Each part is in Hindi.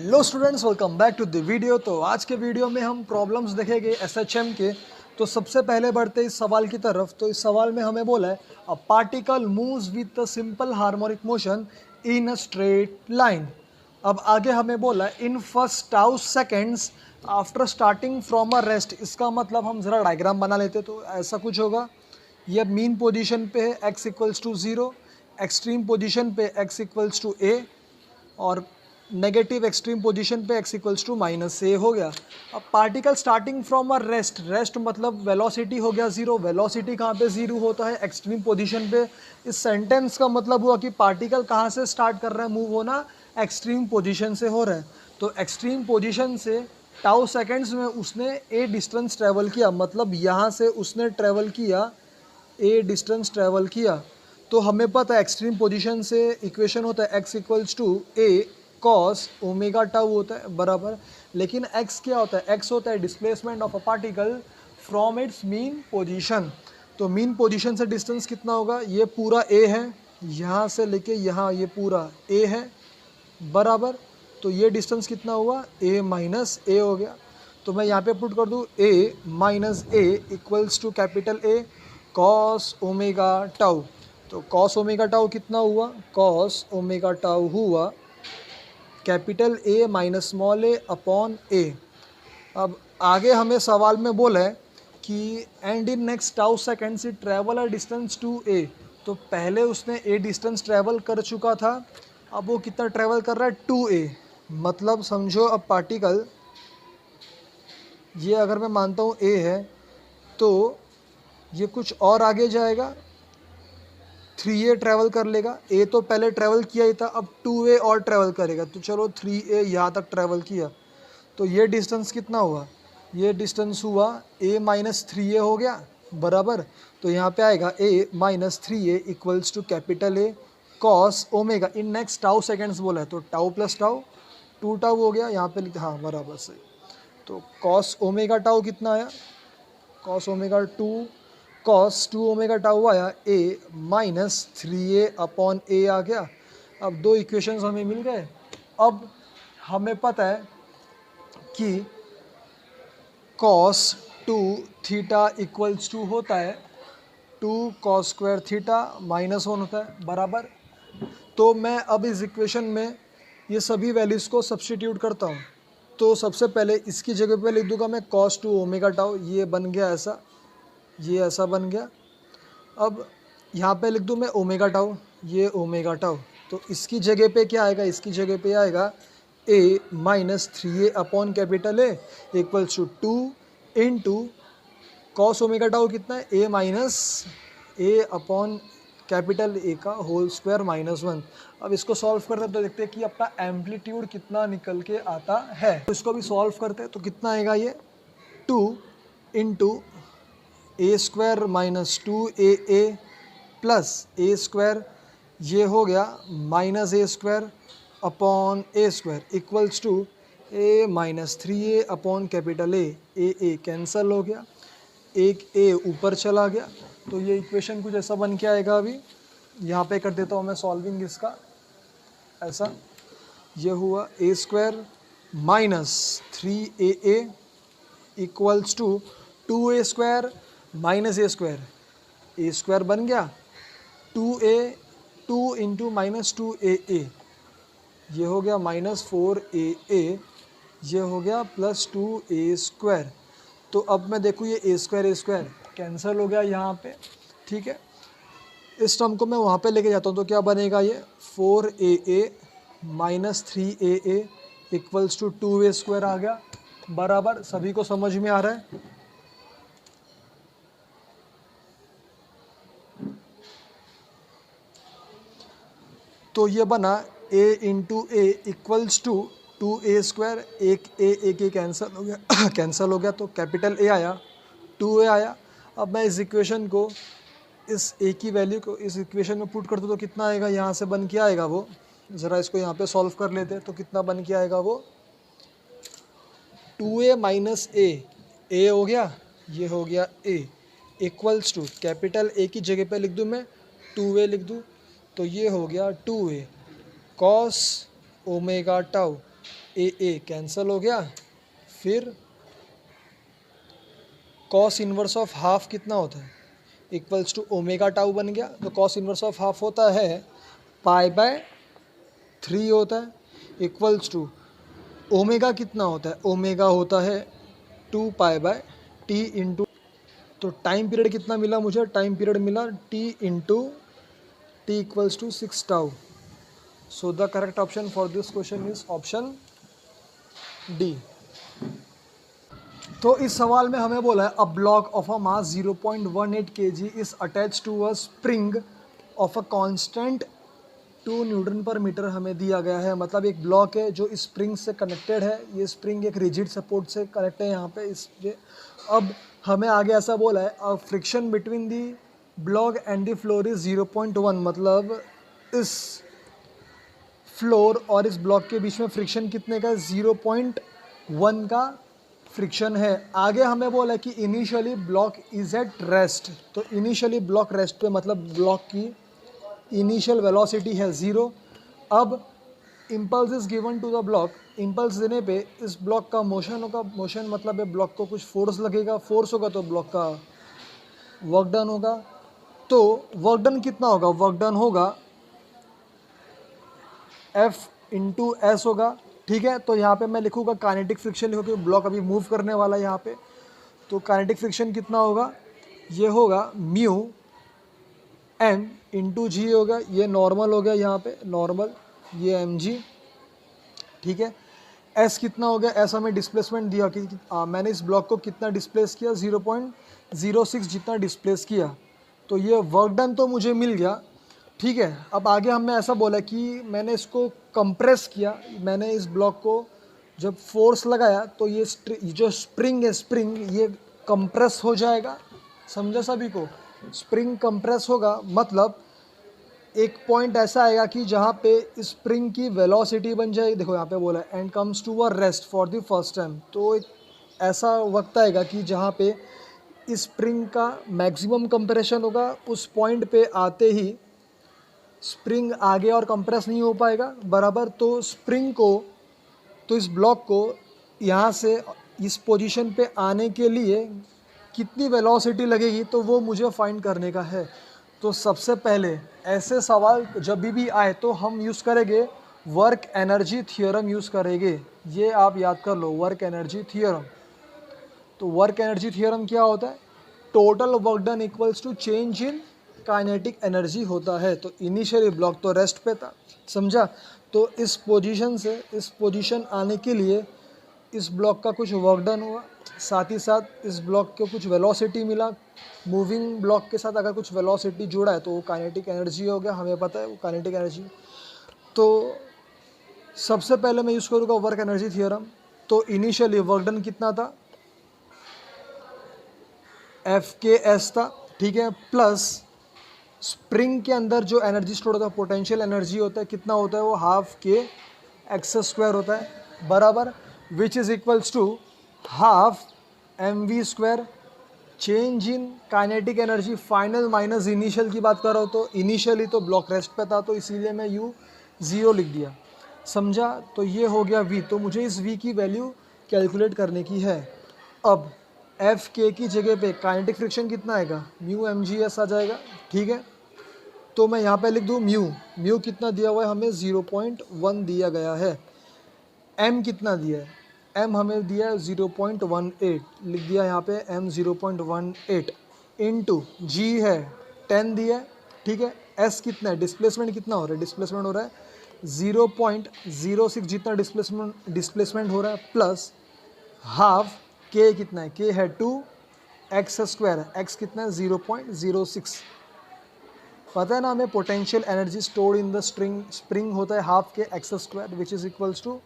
Hello students, welcome back to the video. तो आज के वीडियो में हम प्रॉब्लम्स देखेंगे एसएचएम के। तो सबसे पहले बढ़ते इस सवाल की तरफ। तो इस सवाल में हमें बोला है a particle moves with a simple harmonic motion in a straight line. अब आगे हमें बोला है in first tau seconds after starting from a rest. इसका मतलब हम ज़रा डायग्राम बना लेते तो ऐसा कुछ होगा। ये मीन पोजीशन पे है x equals to 0, extreme position पे x इक्वल्स टू a और नेगेटिव एक्सट्रीम पोजीशन पे x equals to minus A हो गया। अब particle starting from a rest, rest मतलब वेलोसिटी हो गया ज़ीरो। वेलोसिटी कहाँ पे ज़ीरो होता है? एक्सट्रीम पोजीशन पे। इस सेंटेंस का मतलब हुआ कि पार्टिकल कहाँ से स्टार्ट कर रहा है मूव होना? एक्सट्रीम पोजीशन से हो रहा है। तो एक्सट्रीम पोजीशन से टाउ सेकेंड्स में उसने ए डिस्टेंस ट्रेवल किया, मतलब यहाँ से उसने ट्रेवल किया ए डिस्टेंस ट्रेवल किया। तो हमें पता है एक्सट्रीम पोजीशन से इक्वेशन होता है x equals to A cos omega tau होता है बराबर। लेकिन x क्या होता है? x होता है displacement of a particle from its mean position. तो मीन पोजीशन से डिस्टेंस कितना होगा? ये पूरा a है, यहाँ से लेके यहाँ ये पूरा a है बराबर। तो ये डिस्टेंस कितना हुआ? a माइनस ए हो गया। तो मैं यहाँ पे पुट कर दूँ a minus A equals to capital A cos omega tau. तो कॉस ओमेगा टाउ कितना हुआ? कॉस ओमेगा टाउ हुआ capital A minus small a upon a। अब आगे हमें सवाल में बोला है कि and in next tau seconds it travel a distance to a। तो पहले उसने a डिस्टेंस ट्रैवल कर चुका था, अब वो कितना ट्रैवल कर रहा है? 2a। मतलब समझो अब पार्टिकल ये अगर मैं मानता हूँ a है तो ये कुछ और आगे जाएगा, 3a ट्रैवल कर लेगा। a तो पहले ट्रैवल किया ही था, अब 2a और ट्रैवल करेगा। तो चलो 3a यहाँ तक ट्रैवल किया, तो ये डिस्टेंस कितना हुआ? ये डिस्टेंस हुआ a माइनस 3a हो गया बराबर। तो यहाँ पे आएगा a minus 3a equals to capital A cos omega. In next tau seconds बोला है तो टाउ प्लस टाउ 2 टाउ हो गया। यहाँ पे लिखते हाँ बराबर सही। तो कॉस ओमेगा टाउ कितना आया? Cos omega 2 cos 2 omega tau आया a minus 3a upon a आ गया। अब दो इक्वेशंस हमें मिल गए। अब हमें पता है कि कॉस 2 थीटा इक्वल्स टू होता है 2 कॉस स्क्वायर थीटा माइनस 1 होता है बराबर। तो मैं अब इस इक्वेशन में ये सभी वैल्यूज़ को सब्स्टिट्यूट करता हूँ। तो सबसे पहले इसकी जगह पे लिख दूंगा मैं कॉस 2 ओमेगा टाउ, ये बन गया ऐसा, ये ऐसा बन गया। अब यहाँ पे लिख दूँ मैं ओमेगा टाउ, ये ओमेगा टाउ। तो इसकी जगह पे क्या आएगा? इसकी जगह पे आएगा a minus 3a upon capital A equals to 2 into cos omega tau कितना है? a minus A upon capital A का होल स्क्वायर माइनस 1। अब इसको सॉल्व करते हैं तो देखते हैं कि अपना एम्पलीट्यूड कितना निकल के आता है। तो इसको भी सॉल्व करते हैं तो कितना आएगा? ये 2 into A square minus 2a plus A square, ये हो गया minus A square upon A square equals to a minus 3a upon capital A cancel हो गया, एक a ऊपर चला गया। तो ये इक्वेशन कुछ ऐसा बन के आएगा। अभी यहाँ पे कर देता हूँ मैं सॉल्विंग इसका ऐसा। ये हुआ a square minus 3a equals to 2a square minus A square बन गया 2a 2 इंटू माइनस 2a, ये हो गया माइनस 4a, ये हो गया प्लस 2a स्क्वायर। तो अब मैं देखूँ ये a स्क्वायर कैंसिल हो गया यहाँ पे, ठीक है। इस टर्म को मैं वहाँ पे लेके जाता हूँ तो क्या बनेगा? ये 4a minus 3a equals to 2a square आ गया बराबर। सभी को समझ में आ रहा है? तो ये बना a into A equals to 2a square, एक a कैंसिल हो गया कैंसिल हो गया। तो कैपिटल A आया, 2a आया। अब मैं इस इक्वेशन को, इस a की वैल्यू को इस इक्वेशन में पुट कर दूँ तो कितना आएगा? यहाँ से बन के आएगा वो, ज़रा इसको यहाँ पे सॉल्व कर लेते हैं तो कितना बन के आएगा वो? 2a माइनस a हो गया, ये हो गया a equals to capital A की जगह पे लिख दूँ मैं 2a लिख दूँ, तो ये हो गया 2a कॉस ओमेगा टाउ ए कैंसिल हो गया, फिर कॉस इन्वर्स ऑफ हाफ कितना होता है, इक्वल्स टू ओमेगा टाउ बन गया। तो कॉस इन्वर्स ऑफ हाफ होता है पाई बाय 3 होता है, इक्वल्स टू ओमेगा कितना होता है, ओमेगा होता है 2 पाई बाय टी इंटू, तो टाइम पीरियड कितना मिला मुझे, टाइम पीरियड मिला T into T equals to 6 tau. So the correct option for this question is option D. तो इस सवाल में हमें बोला है a block of a mass 0.18 kg is attach to a spring of a constant 2 newton per metre हमें दिया गया है। मतलब एक ब्लॉक है जो स्प्रिंग से कनेक्टेड है, ये स्प्रिंग एक रिजिड सपोर्ट से कनेक्ट है यहाँ पे इसलिए। अब हमें आगे ऐसा बोला है अ friction between the block and the floor is 0.1, मतलब इस फ्लोर और इस ब्लॉक के बीच में फ्रिक्शन कितने का, 0.1 का फ्रिक्शन है। आगे हमें बोला है कि initially block is at rest, तो इनिशियली ब्लॉक रेस्ट पे, मतलब ब्लॉक की इनिशियल वेलोसिटी है 0। अब impulse is given to the block, impulse देने पे इस ब्लॉक का मोशन होगा, मोशन मतलब है ब्लॉक को कुछ फोर्स लगेगा, फोर्स होगा तो ब्लॉक का वर्क डन होगा। तो वर्क डन कितना होगा, वर्क डन होगा F इंटू एस होगा, ठीक है। तो यहाँ पे मैं लिखूँगा काइनेटिक फ्रिक्शन, लिखूँगा ब्लॉक अभी मूव करने वाला है यहाँ पे, तो काइनेटिक फ्रिक्शन कितना होगा, ये होगा म्यू एम इंटू जी होगा, ये नॉर्मल हो गया यहाँ पे नॉर्मल, ये एम जी, ठीक है। एस कितना हो गया, एस हमें डिस्प्लेसमेंट दिया कि मैंने इस ब्लॉक को कितना डिस्प्लेस किया, 0.06 जितना डिस्प्लेस किया, तो ये वर्क डन तो मुझे मिल गया, ठीक है। अब आगे हमने ऐसा बोला कि मैंने इसको कंप्रेस किया, मैंने इस ब्लॉक को जब फोर्स लगाया तो ये जो स्प्रिंग है, स्प्रिंग ये कंप्रेस हो जाएगा, समझा सभी को। स्प्रिंग कंप्रेस होगा मतलब एक पॉइंट ऐसा आएगा कि जहाँ पे स्प्रिंग की वेलोसिटी बन जाएगी, देखो यहाँ पे बोला है and comes to a rest for the first time, तो एक ऐसा वक्त आएगा कि जहाँ पे स्प्रिंग का मैक्सिमम कंप्रेशन होगा, उस पॉइंट पे आते ही स्प्रिंग आगे और कंप्रेस नहीं हो पाएगा बराबर। तो स्प्रिंग को, तो इस ब्लॉक को यहाँ से इस पोजीशन पे आने के लिए कितनी वेलोसिटी लगेगी, तो वो मुझे फाइंड करने का है। तो सबसे पहले ऐसे सवाल जब भी आए तो हम यूज़ करेंगे वर्क एनर्जी थियोरम यूज़ करेंगे, ये आप याद कर लो वर्क एनर्जी थियोरम। तो वर्क एनर्जी थियोरम क्या होता है, total work done equals to change in kinetic energy होता है। तो इनिशियली ब्लॉक तो रेस्ट पे था, समझा। तो इस पोजीशन से इस पोजीशन आने के लिए इस ब्लॉक का कुछ वर्क डन हुआ, साथ ही साथ इस ब्लॉक को कुछ वेलोसिटी मिला, मूविंग ब्लॉक के साथ अगर कुछ वेलोसिटी जुड़ा है तो वो काइनेटिक एनर्जी हो गया, हमें पता है वो काइनेटिक एनर्जी। तो सबसे पहले मैं यूज़ करूँगा वर्क एनर्जी थियोरम। तो इनिशियली वर्क डन कितना था, एफ के एस था, ठीक है, प्लस स्प्रिंग के अंदर जो एनर्जी स्टोर होता है, पोटेंशियल एनर्जी होता है, कितना होता है वो हाफ के एक्स स्क्वायर होता है बराबर, which is equals to half M V square. Change in kinetic energy final minus initial की बात कर रहा हूँ, तो इनिशियली तो ब्लॉक रेस्ट पे था, तो इसीलिए मैं यू 0 लिख दिया, समझा। तो ये हो गया v, तो मुझे इस v की वैल्यू कैलकुलेट करने की है। अब एफ के की जगह पे काइनेटिक फ्रिक्शन कितना आएगा, म्यू एम जी एस आ जाएगा, ठीक है। तो मैं यहाँ पे लिख दूँ म्यू कितना दिया हुआ है हमें, 0.1 दिया गया है। m कितना दिया है, m हमें दिया है 0.18, लिख दिया यहाँ पे m 0.18 इंटू जी है 10 दिया है, ठीक है। s कितना है, डिस्प्लेसमेंट कितना हो रहा है, डिस्प्लेसमेंट हो रहा है 0.06 जितना डिस्प्लेसमेंट हो रहा है, प्लस हाफ k कितना है, k है 2 एक्स स्क्वायर, x कितना है 0.06। पता है ना हमें potential energy stored in the spring होता है हाफ के x square, which is equals to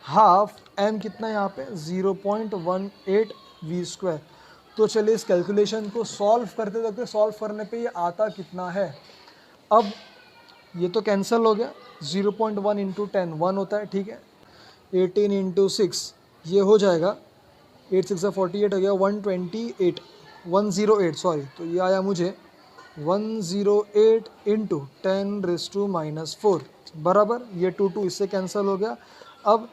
half m कितना है यहाँ पे 0.18 वी स्क्वायर। तो चलिए इस कैलकुलेशन को सॉल्व करते करते, सॉल्व करने पे ये आता कितना है। अब ये तो कैंसिल हो गया, 0.1 इंटू 10 1 होता है, ठीक है। 18 इंटू 6 ये हो जाएगा, 8 6 48 हो गया, 128 108 सॉरी, तो ये आया मुझे 108 इंटू 10⁻⁻⁴ बराबर, ये 2 2 इससे कैंसिल हो गया। अब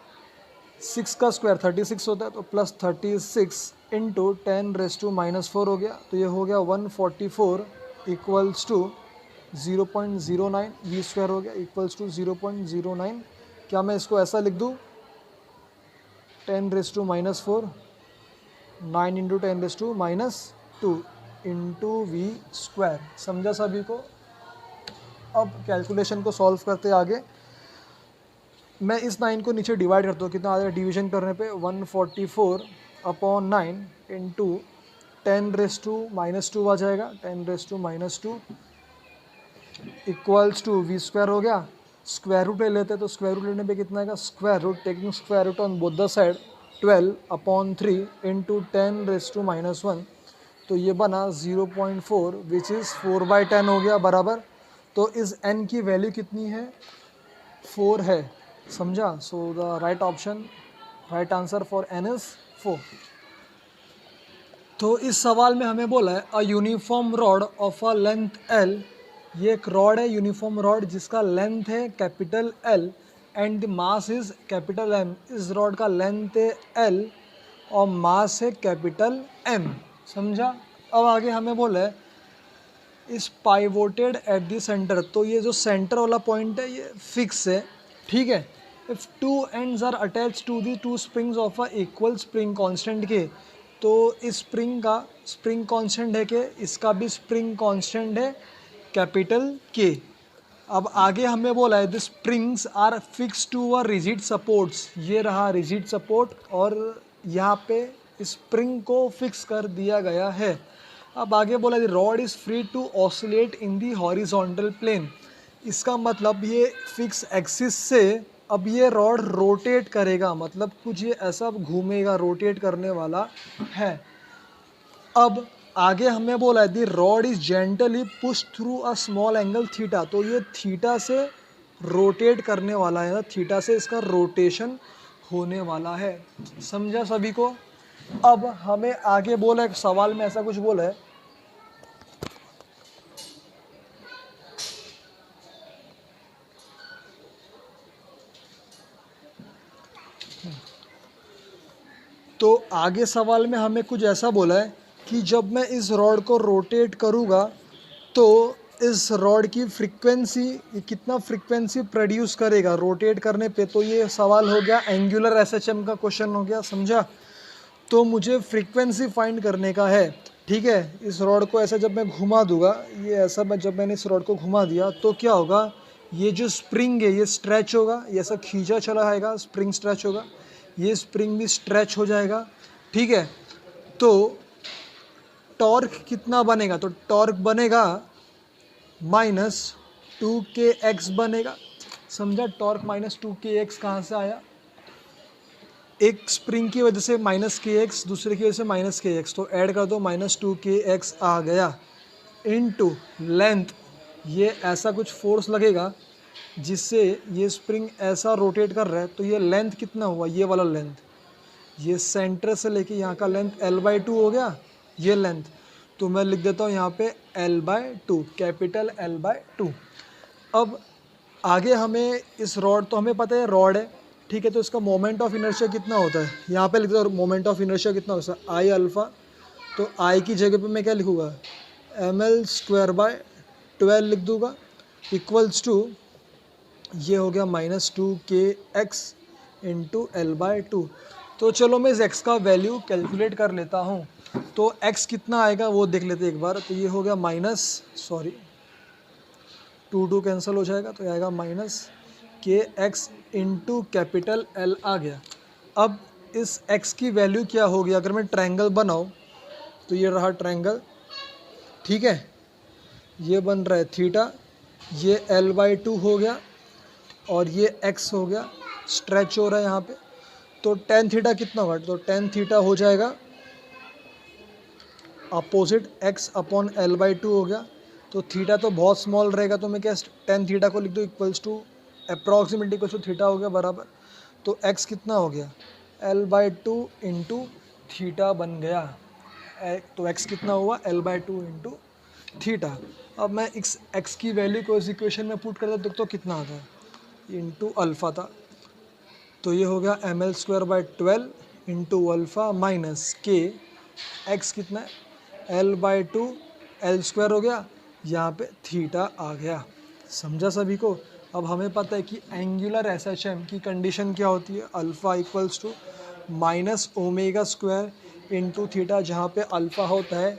6 का स्क्वायर 36 होता है, तो प्लस 36 इंटू 10⁻⁻4 हो गया, तो ये हो गया 144 इक्वल्स टू 0.09 वी स्क्वायर हो गया इक्वल्स टू 0.09। क्या मैं इसको ऐसा लिख दूँ 10⁻⁻4 9 इंटू 10⁻⁻2 इंटू वी स्क्वायर। समझा सभी को? अब कैलकुलेशन को सॉल्व करते आगे। मैं इस 9 को नीचे डिवाइड करता हूँ, कितना आ जाएगा डिवीजन करने पे 144/9 इंटू 10⁻⁻2 आ जाएगा 10⁻⁻2 इक्वल्स टू वी स्क्वायर हो गया। स्क्वायर रूट ले लेते हैं, तो स्क्वायर रूट लेने पे कितना आएगा square root taking square root on both the side 12/3 into 10⁻⁻1, तो ये बना 0.4 विच इज़ 4/10 हो गया बराबर। तो इस n की वैल्यू कितनी है 4 है। समझा? So the right option right answer for n is 4। तो इस सवाल में हमें बोला है a uniform rod of a length L, ये एक रॉड है यूनिफॉर्म रॉड जिसका लेंथ है capital L and the mass is capital M। इस रॉड का लेंथ है L और मास है कैपिटल M। समझा? अब आगे हमें बोला है इस पाइवोटेड एट द सेंटर, तो ये जो सेंटर वाला पॉइंट है ये फिक्स है, ठीक है। If two ends are attach to the two springs of a equal spring constant के, तो इस स्प्रिंग का स्प्रिंग कांस्टेंट है कि इसका भी स्प्रिंग कांस्टेंट है कैपिटल के। अब आगे हमें बोला है the springs are fix to a rigid supports, ये रहा रिजिड सपोर्ट और यहाँ पे स्प्रिंग को फिक्स कर दिया गया है। अब आगे बोला the rod is free to oscillate in the horizontal plane, इसका मतलब ये फिक्स एक्सिस से अब ये रॉड रोटेट करेगा, मतलब कुछ ये ऐसा घूमेगा, रोटेट करने वाला है। अब आगे हमें बोला है the rod is gently push through a small angle theta, तो ये थीटा से रोटेट करने वाला है, थीटा से इसका रोटेशन होने वाला है। समझा सभी को? अब हमें आगे बोला है सवाल में ऐसा कुछ बोला है तो आगे सवाल में हमें कुछ ऐसा बोला है कि जब मैं इस रॉड को रोटेट करूँगा तो इस रॉड की फ्रीक्वेंसी कितना फ्रीक्वेंसी प्रोड्यूस करेगा रोटेट करने पे। तो ये सवाल हो गया एंगुलर एसएचएम का क्वेश्चन हो गया। समझा? तो मुझे फ्रीक्वेंसी फाइंड करने का है, ठीक है। इस रॉड को ऐसा जब मैं घुमा दूंगा, ये ऐसा जब मैंने इस रॉड को घुमा दिया तो क्या होगा, ये जो स्प्रिंग है ये स्ट्रेच होगा, ये ऐसा खींचा चला आएगा, स्प्रिंग स्ट्रेच होगा, ये स्प्रिंग भी स्ट्रेच हो जाएगा, ठीक है। तो टॉर्क कितना बनेगा, तो टॉर्क बनेगा -2kx बनेगा। समझा? टॉर्क -2kx कहाँ से आया, एक स्प्रिंग की वजह से -kx, दूसरे की वजह से -kx, तो ऐड कर दो -2kx आ गया इनटू लेंथ, ये ऐसा कुछ फोर्स लगेगा जिससे ये स्प्रिंग ऐसा रोटेट कर रहा है, तो ये लेंथ कितना हुआ, ये वाला लेंथ, ये सेंटर से लेके यहाँ का लेंथ L/2 हो गया, ये लेंथ। तो मैं लिख देता हूँ यहाँ पे L/2, कैपिटल L/2। अब आगे हमें इस रॉड, तो हमें पता है रॉड है, ठीक है, तो इसका मोमेंट ऑफ इनर्शिया कितना होता है, यहाँ पे लिख दो मोमेंट ऑफ इनर्शिया कितना होता है I अल्फ़ा। तो I की जगह पे मैं क्या लिखूँगा ml² लिख दूँगा इक्वल्स टू, ये हो गया -2kx इंटू L/2। तो चलो मैं इस x का वैल्यू कैलकुलेट कर लेता हूँ। तो x कितना आएगा वो देख लेते एक बार। तो ये हो गया -2 कैंसिल हो जाएगा, तो आएगा -kx इंटू कैपिटल L आ गया। अब इस x की वैल्यू क्या होगी, अगर मैं ट्रायंगल बनाऊँ तो ये रहा ट्रायंगल, ठीक है, ये बन रहा है थीटा, ये L/2 हो गया और ये x हो गया, स्ट्रेच हो रहा है यहाँ पे। तो tan थीटा कितना होगा, तो tan थीटा हो जाएगा अपोजिट x अपॉन L/2 हो गया। तो थीटा तो बहुत स्मॉल रहेगा, तो मैं क्या tan थीटा को लिख दूँ equals to approximately equals to theta हो गया बराबर। तो x कितना हो गया L/2 इंटू थीटा बन गया। तो x कितना हुआ L/2 इंटू थीटा। अब मैं इस x की वैल्यू को इस इक्वेशन में पुट करता तो कितना आता है, इंटू अल्फ़ा था। तो ये हो गया ml² इंटू अल्फ़ा माइनस के एक्स कितना है L/2 L² हो गया, यहाँ पे थीटा आ गया। समझा सभी को। अब हमें पता है कि एंगुलर SHM की कंडीशन क्या होती है, alpha equals to minus omega square into theta, जहाँ पे अल्फ़ा होता है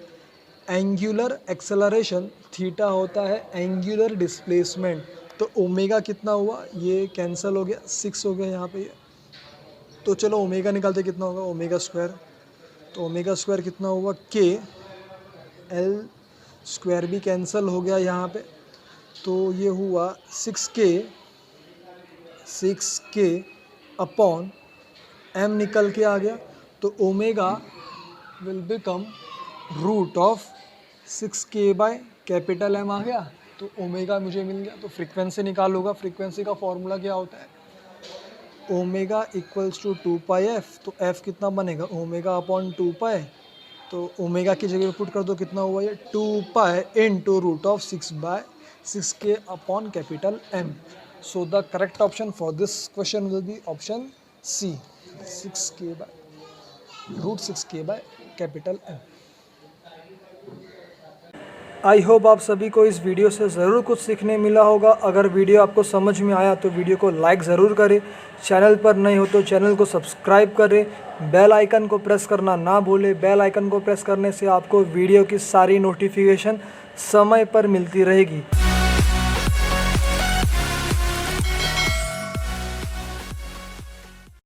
एंगुलर एक्सेलरेशन, थीटा होता है एंगुलर डिस्प्लेसमेंट। तो ओमेगा कितना हुआ, ये कैंसिल हो गया, 6 हो गया यहाँ पे ये। तो चलो ओमेगा निकालते कितना होगा, ओमेगा स्क्वायर, तो ओमेगा स्क्वायर कितना हुआ के, L² भी कैंसिल हो गया यहाँ पे, तो ये हुआ 6K अपॉन m निकल के आ गया, तो omega will become root of 6K/कैपिटल M आ गया। तो ओमेगा मुझे मिल गया। तो फ्रीक्वेंसी निकालूंगा, फ्रीक्वेंसी का फॉर्मूला क्या होता है, ओमेगा इक्वल्स टू 2πf, तो f कितना बनेगा, ओमेगा अपॉन 2π, तो ओमेगा की जगह पुट कर दो, कितना हुआ ये 2π into root of 6/6K upon capital M। So the correct option for this question will be option C, 6K/√6K/कैपिटल M। आई होप आप सभी को इस वीडियो से ज़रूर कुछ सीखने मिला होगा। अगर वीडियो आपको समझ में आया तो वीडियो को लाइक ज़रूर करें, चैनल पर नए हो तो चैनल को सब्सक्राइब करें, बेल आइकन को प्रेस करना ना भूलें। बेल आइकन को प्रेस करने से आपको वीडियो की सारी नोटिफिकेशन समय पर मिलती रहेगी।